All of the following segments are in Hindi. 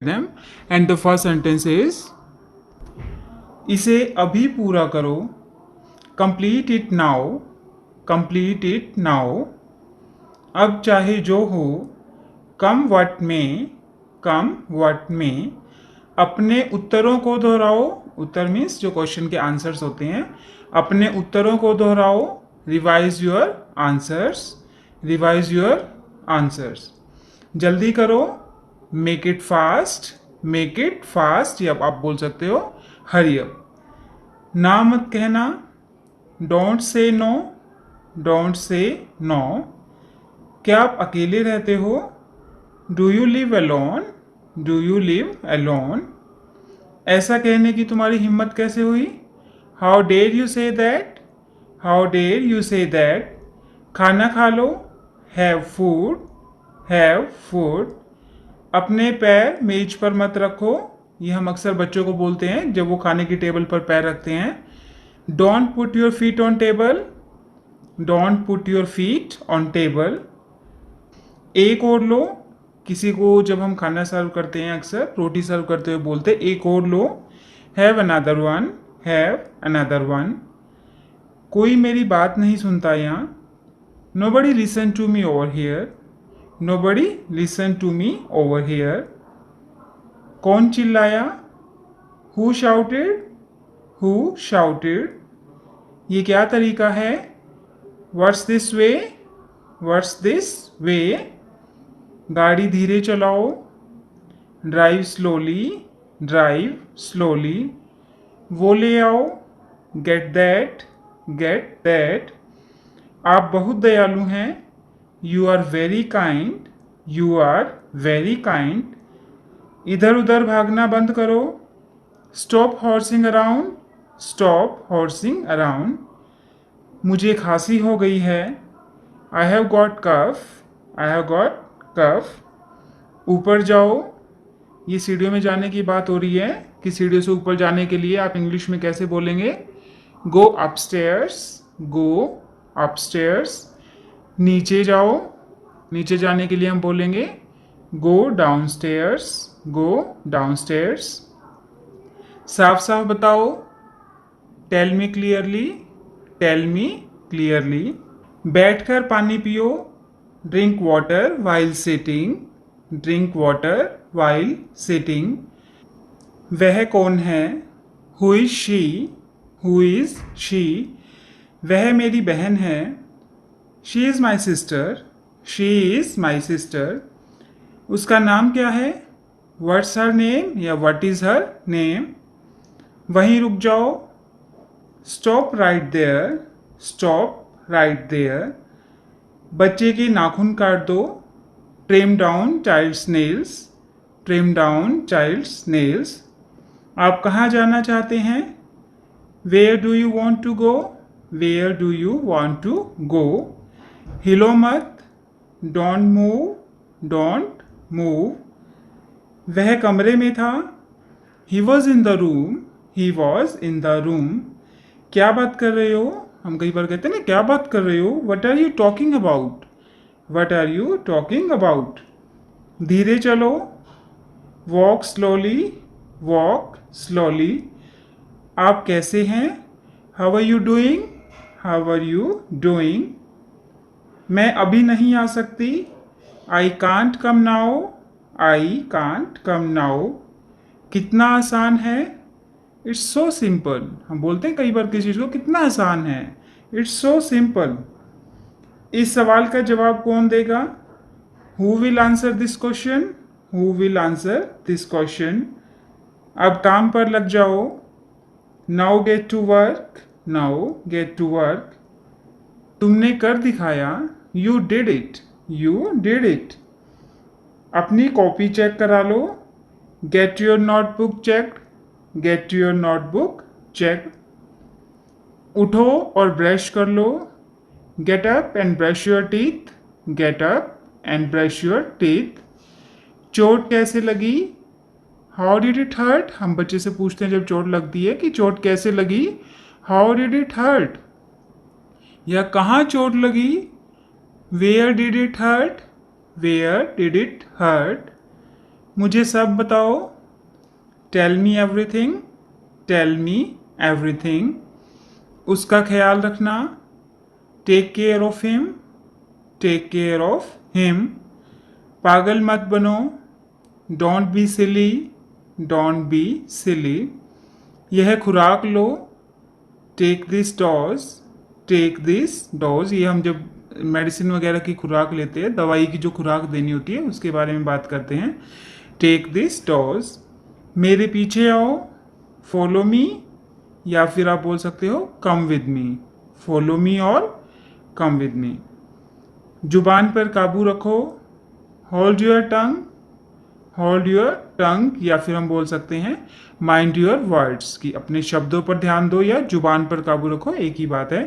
them. And the first sentence is, इसे अभी पूरा करो. Complete it now. Complete it now. अब चाहे जो हो. Come what may. Come what may. अपने उत्तरों को दोहराओ. उत्तर मीन्स जो क्वेश्चन के आंसर्स होते हैं. अपने उत्तरों को दोहराओ. Revise your answers. Revise your answers. जल्दी करो. Make it fast. Make it fast या आप बोल सकते हो हरी अप. ना मत कहना. Don't say no. Don't say no. क्या आप अकेले रहते हो? Do you live alone. Do you live alone. ऐसा कहने की तुम्हारी हिम्मत कैसे हुई? How dare you say that. How dare you say that. खाना खा लो. Have food. Have food. अपने पैर मेज पर मत रखो. ये हम अक्सर बच्चों को बोलते हैं जब वो खाने की टेबल पर पैर रखते हैं. Don't put your feet on table. Don't put your feet on table. एक और लो. किसी को जब हम खाना सर्व करते हैं अक्सर रोटी सर्व करते हुए बोलते हैं एक और लो. Have another one. Have another one. कोई मेरी बात नहीं सुनता यहाँ. Nobody listen to me over here. Nobody listen to me over here. कौन चिल्लाया? Who shouted. Who shouted. ये क्या तरीका है? What's this way. What's this way. गाड़ी धीरे चलाओ. Drive slowly. Drive slowly. वो ले आओ. Get that. Get that. आप बहुत दयालु हैं. You are very kind. You are very kind. इधर उधर भागना बंद करो. Stop horsing around. Stop horsing around. मुझे खांसी हो गई है. I have got cough. I have got cough. ऊपर जाओ. ये सीढ़ियों में जाने की बात हो रही है कि सीढ़ियों से ऊपर जाने के लिए आप इंग्लिश में कैसे बोलेंगे? गो अपस्टेयर्स. गो अपस्टेयर्स. नीचे जाओ. नीचे जाने के लिए हम बोलेंगे गो डाउनस्टेयर्स. गो डाउनस्टेयर्स. साफ साफ बताओ. Tell me clearly. Tell me clearly. बैठकर पानी पियो. Drink water while sitting. Drink water while sitting. वह कौन है? Who is she. Who is she. वह मेरी बहन है. She is my sister. She is my sister. उसका नाम क्या है? व्हाट्स हर नेम या व्हाट इज़ हर नेम. वहीं रुक जाओ. Stop right there. Stop right there. बच्चे के नाखून काट दो. Trim down child's nails. Trim down child's nails. आप कहाँ जाना चाहते हैं? Where do you want to go. Where do you want to go. हिलो मत. Don't move. Don't move. वह कमरे में था. He was in the room. He was in the room. क्या बात कर रहे हो? हम कई बार कहते हैं ना क्या बात कर रहे हो. What are you talking about. What are you talking about. धीरे चलो. Walk slowly. Walk slowly. आप कैसे हैं? How are you doing. How are you doing. मैं अभी नहीं आ सकती. I can't come now. I can't come now. कितना आसान है. It's so simple. हम बोलते हैं कई बार किसी चीज़ को कितना आसान है. It's so simple. इस सवाल का जवाब कौन देगा? Who will answer this question. Who will answer this question. अब काम पर लग जाओ. Now get to work. Now get to work. तुमने कर दिखाया. You did it. You did it. अपनी कॉपी चेक करा लो. Get your notebook checked. Get your notebook check. उठो और ब्रश कर लो. Get up and brush your teeth. Gate up and brush your teeth. चोट कैसे लगी? How did it hurt. हम बच्चे से पूछते हैं जब चोट लगती है कि चोट कैसे लगी. How did it hurt. या कहाँ चोट लगी. Where did it hurt. Where did it hurt. मुझे सब बताओ, tell me everything, tell me everything. उसका ख्याल रखना, take care of him, take care of him. पागल मत बनो, don't be silly, don't be silly. यह खुराक लो, take this dose, take this dose. ये हम जब मेडिसिन वगैरह की खुराक लेते हैं, दवाई की जो खुराक देनी होती है उसके बारे में बात करते हैं। Take this dose. मेरे पीछे आओ, फॉलो मी, या फिर आप बोल सकते हो come with me. Follow me और कम विद मी। जुबान पर काबू रखो, hold your tongue, hold your tongue, या फिर हम बोल सकते हैं माइंड योर वर्ड्स, की अपने शब्दों पर ध्यान दो या जुबान पर काबू रखो, एक ही बात है।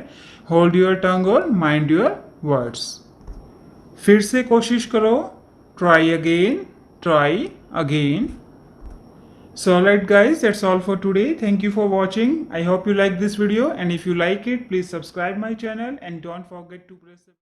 होल्ड योर टंग और माइंड योर वर्ड्स। फिर से कोशिश करो, try again, try again. So alright guys, that's all for today. Thank you for watching. I hope you like this video, and if you like it, please subscribe my channel and don't forget to press the